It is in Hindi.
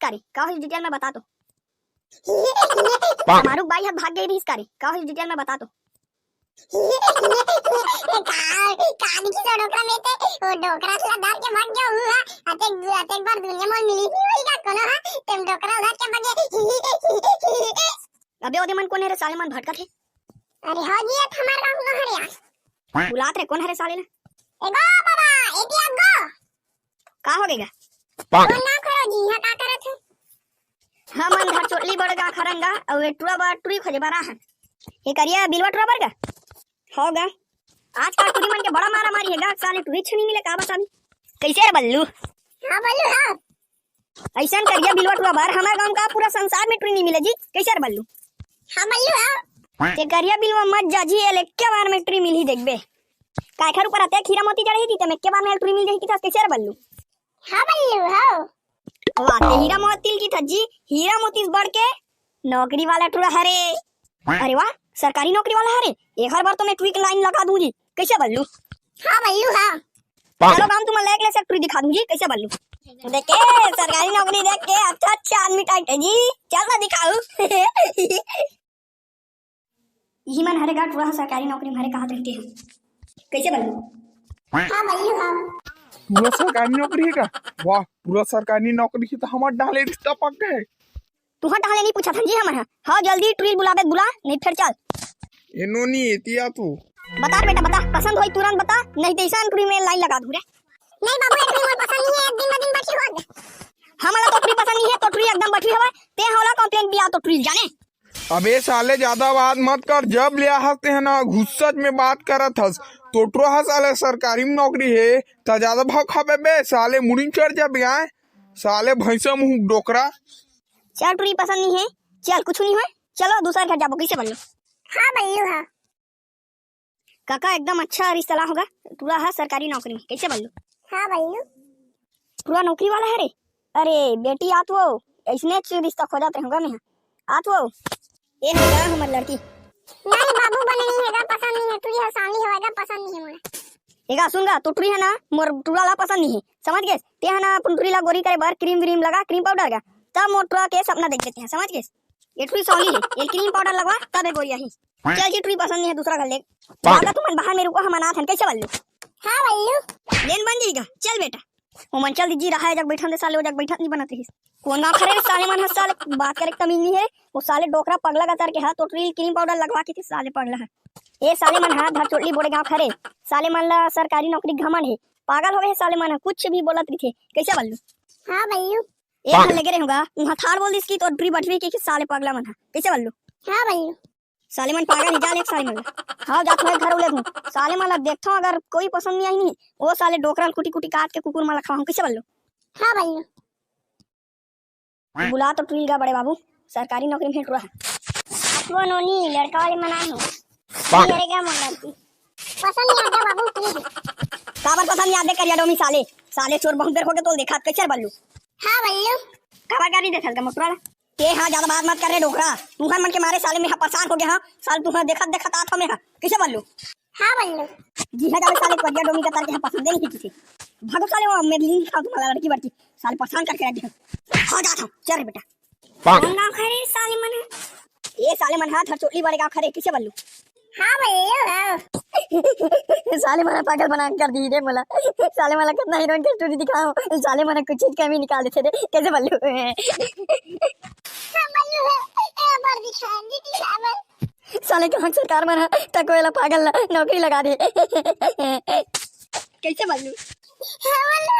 कारी का हो डिटेल में बता तो। मारू बाई हाथ भाग गई रही कारी का हो डिटेल में बता तो। कानी की डोकरा में ते वो डोकरा से धर के भाग गया हुआ अतेक बार दुनिया में मिली नहीं होई का कोनो हां तुम डोकरा धर के भागे। अबे ओदे मन कोन है रे साले मन भटकत है। अरे हो जी हमार गांव न हरिया बुलात रे कोन है रे साले ने। एगो बाबा एतिया गो का हो गएगा तो ना करो जी हां का करत है। हां मन धर चोटली बड़गा खरंगा और टुरा बा टुरी खोजे बरा है ये करिया बिलवा टुरा बड़गा होगा आज का टुरी मन के बड़ा मारा मारी हैगा साले टुरी छनी मिले का बता कैसे रे बल्लू। हां बल्लू हां ऐसा करिया बिलवा टुरा बार हमारे गांव का पूरा संसार में टुरी नहीं मिले जी कैसे रे बल्लू। हां बल्लू हां ते करिया बिलवा मत जा जी एले के बार में टुरी मिल ही देखबे काय खर ऊपर आते खीरा मोती जड़े ही थी ते में के बार में टुरी मिल जाही की कैसे रे बल्लू। हां बल्लू हां वाह ते हीरा मोती की था जी हीरा मोती बढ़ के नौकरी वाला टुरा हरे। अरे वाह सरकारी नौकरी वाला हरे एक हर बार तो मैं ट्वीक लाइन लगा दूंगी कैसे बल्लू। हां बल्लू हां चलो काम तुम लेक ले सेक्टर दिखा दूंगी कैसे बल्लू। देखे सरकारी नौकरी देख के अच्छा आदमी टाइट है जी चल ना दिखाऊं। यही मन हरे गाट पूरा सरकारी नौकरी हमारे कहा रहते हैं कैसे बल्लू। हां बल्लू हां पूरा सरकारी नौकरी है का वाह पूरा सरकारी नौकरी की तो हमार डाले रिश्ता पक गए। तुहा डाले नहीं पूछा था जी हमारा हाँ जल्दी ट्रील बुलावे बुला नहीं फिर चल एनो नहीं एतिया तू बता बेटा बता पसंद होई तुरंत बता नहीं तो ऐसा ट्री में लाइन लगा दूं रे। नहीं बाबू एक मोर पसंद नहीं है एक दिन बैठी हो हमारा तो ट्री पसंद नहीं है तो ट्री एकदम बैठी हवा ते होला कंप्लेंट भी आ तो ट्री जाने। अबे साले ज्यादा बात मत कर जब लिया हंसते है ना गुस्सा में बात करत हस तो ट्रो साले सरकारी में नौकरी है तो ज्यादा भाव खाबे बे साले मुड़ी चढ़ जा बे साले भैंसा मुंह डोकरा। चल ट्री पसंद नहीं है चल कुछ नहीं है चलो दूसरा घर जाबो कैसे बल्लू। हां बल्लू हां काका एकदम अच्छा रिश्ता होगा पूरा है सरकारी नौकरी में कैसे बल्लू। हां बल्लू पूरा नौकरी वाला है रे। अरे बेटी आत वो ऐसने रिश्ता खो जाते होगा मैं आत वो ये है क्या हमारी लड़की। नहीं बाबू बने नहीं हैगा पसंद नहीं है तुझे साली होएगा पसंद नहीं है मोरे एगा सुनगा तो टुरी है ना मोर टुरा ला पसंद नहीं है समझ गए ते है ना टुरी ला गोरी करे बार क्रीम व्रीम लगा क्रीम पाउडर का तब मोर टुरा के सपना देख देते हैं समझ गए। ये टुरी सॉली है ये क्रीम पाउडर लगवा तब है गोरिया ही चल जी टुरी पसंद नहीं है दूसरा घर ले बाबा तुम बाहर में रुको हम अनाथ हैं कैसे बल्लू। हां बल्लू लेन बन जाएगा चल बेटा वो मन चल जी रहा है जब बैठन दे साले वो जग बैठन नहीं बनाते ही कौन ना खरे साले मन साले बात करे तमीज नहीं है वो साले डोकरा पगला का तर के हाथ तो ट्रील क्रीम पाउडर लगवा के थे साले पगला है ये साले मन हाथ धर चोटली बोड़े गांव खरे साले मन ला सरकारी नौकरी घमंड है पागल हो गए साले मन कुछ भी बोलत रही थे कैसे बल्लू। हां बल्लू एक हल लगे रहेगा वहां थार बोल दिस की तो ट्री बटवी के साले पगला मन कैसे बल्लू। हां बल्लू साले मन पागल ही जाल एक साले मन हां जात है घर उले साले मन देखथो अगर कोई पसंद नहीं आई नहीं वो साले डोकरा कुटी कुटी काट के कुकुर माला खाऊं कैसे बल्लू। हां बल्लू बुला तो ट्रील का बड़े बाबू सरकारी नौकरी में भेंट रहा है वो नोनी लड़का वाले मना है मेरे क्या मन लगती पसंद नहीं आता बाबू प्लीज काबर पसंद याद कर यादों में साले साले चोर बहुत देर हो गए तो देखा कैसे बल्लू। हां बल्लू काबर गाड़ी देखल का मोटरा ते हां ज्यादा बात मत कर रे डोकरा तू हर मन के मारे साले में परेशान हो गया हां साल तू देखत देखत आत में कैसे बल्लू। हां बल्लू जी हां जावे साले करिया डोमी का तर के पसंद नहीं किसी भागो साले वो मेरी लिंक खा तुम्हारा लड़की बड़की साले परेशान करके रख दिया हां जाता चल बेटा ना खरे साले मन ये साले मन हाथ चोटली बड़े गांव खरे कैसे बल्लू। हां बल्लू साले मना पागल बना कर दी रे मला साले मला कितना हीरोइन की स्टोरी दिखाओ साले मना कुछ चीज कमी निकाल देते थे कैसे बल्लू। हां बल्लू एक बार दिखा दीदी साहब साले के हक सरकार मना तक वाला पागल नौकरी लगा दे कैसे बल्लू। हां बल्लू